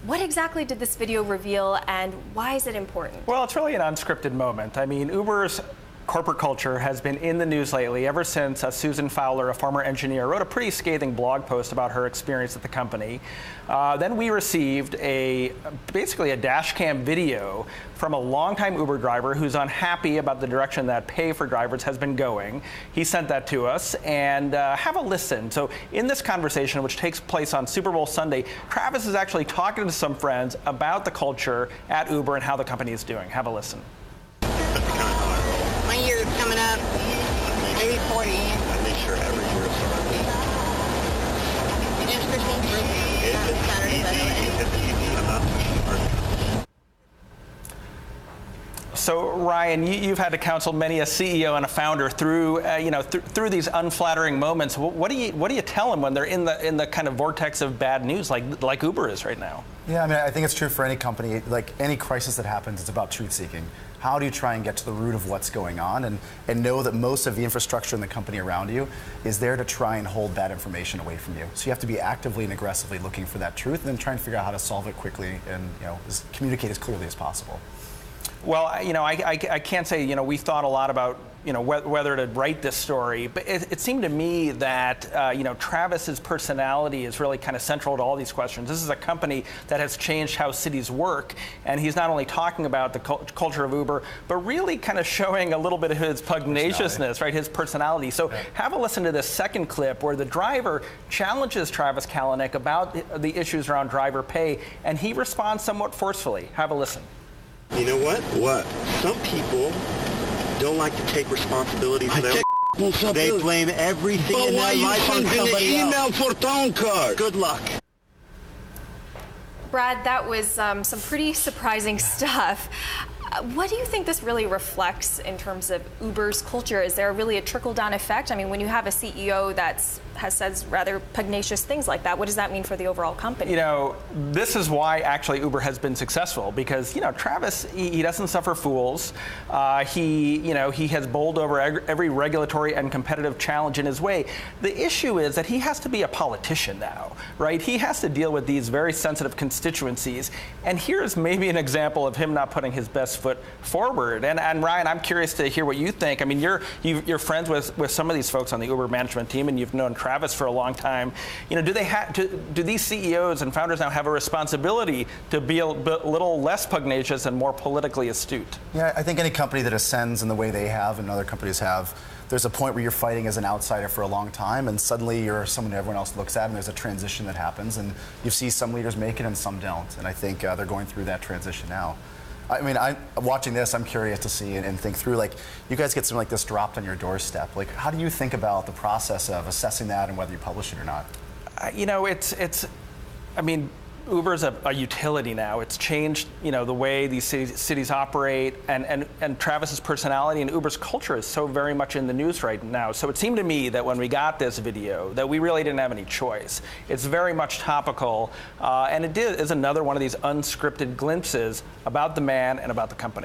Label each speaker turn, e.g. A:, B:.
A: What exactly did this video reveal, and why is it important?
B: Well, it's really an unscripted moment. I mean, Uber's corporate culture has been in the news lately ever since Susan Fowler, a former engineer, wrote a pretty scathing blog post about her experience at the company. Then we received basically a dash cam video from a longtime Uber driver who's unhappy about the direction that pay for drivers has been going. He sent that to us, and have a listen. So in this conversation, which takes place on Super Bowl Sunday, Travis is actually talking to some friends about the culture at Uber and how the company is doing. Have a listen.
C: My year is coming up, maybe 40.
D: I make sure every year is
C: It's Saturday, by the way.
B: So Ryan, you've had to counsel many a CEO and a founder through through these unflattering moments. What do you tell them when they're in the kind of vortex of bad news like Uber is right now?
E: Yeah, I mean, I think it's true for any company. Like any crisis that happens, it's about truth seeking. How do you try and get to the root of what's going on and know that most of the infrastructure in the company around you is there to try and hold that information away from you? So you have to be actively and aggressively looking for that truth and then try and figure out how to solve it quickly and communicate as clearly as possible.
B: Well, I can't say, we've thought a lot about, whether to write this story, but it seemed to me that, Travis's personality is really kind of central to all these questions. This is a company that has changed how cities work, and he's not only talking about the culture of Uber, but really kind of showing a little bit of his pugnaciousness, right, his personality. So have a listen to this second clip where the driver challenges Travis Kalanick about the issues around driver pay, and he responds somewhat forcefully. Have a listen.
D: You know what?
F: What?
D: Some people don't like to take responsibility for their They blame everything in their life on somebody else.
F: Email for town card.
D: Good luck.
A: Brad, that was some pretty surprising stuff. What do you think this really reflects in terms of Uber's culture? Is there really a trickle-down effect? I mean, when you have a CEO that says rather pugnacious things like that, what does that mean for the overall company?
B: This is why actually Uber has been successful because, Travis, he doesn't suffer fools. He has bowled over every regulatory and competitive challenge in his way. The issue is that he has to be a politician now, right? He has to deal with these very sensitive constituencies. And here's maybe an example of him not putting his best foot forward. And Ryan, I'm curious to hear what you think. I mean, you're friends with some of these folks on the Uber management team, and you've known Travis for a long time. Do these CEOs and founders now have a responsibility to be a little less pugnacious and more politically astute?
E: Yeah, I think any company that ascends in the way they have and other companies have, there's a point where you're fighting as an outsider for a long time, and suddenly you're someone everyone else looks at, and there's a transition that happens, and you see some leaders make it and some don't. And I think they're going through that transition now. I mean, watching this, I'm curious to see and think through, you guys get something like this dropped on your doorstep. How do you think about the process of assessing that and whether you publish it or not? Uber's a utility now. It's changed, the way these cities operate, and Travis's personality and Uber's culture is so very much in the news right now. So it seemed to me that when we got this video, that we really didn't have any choice. It's very much topical, and it is another one of these unscripted glimpses about the man and about the company.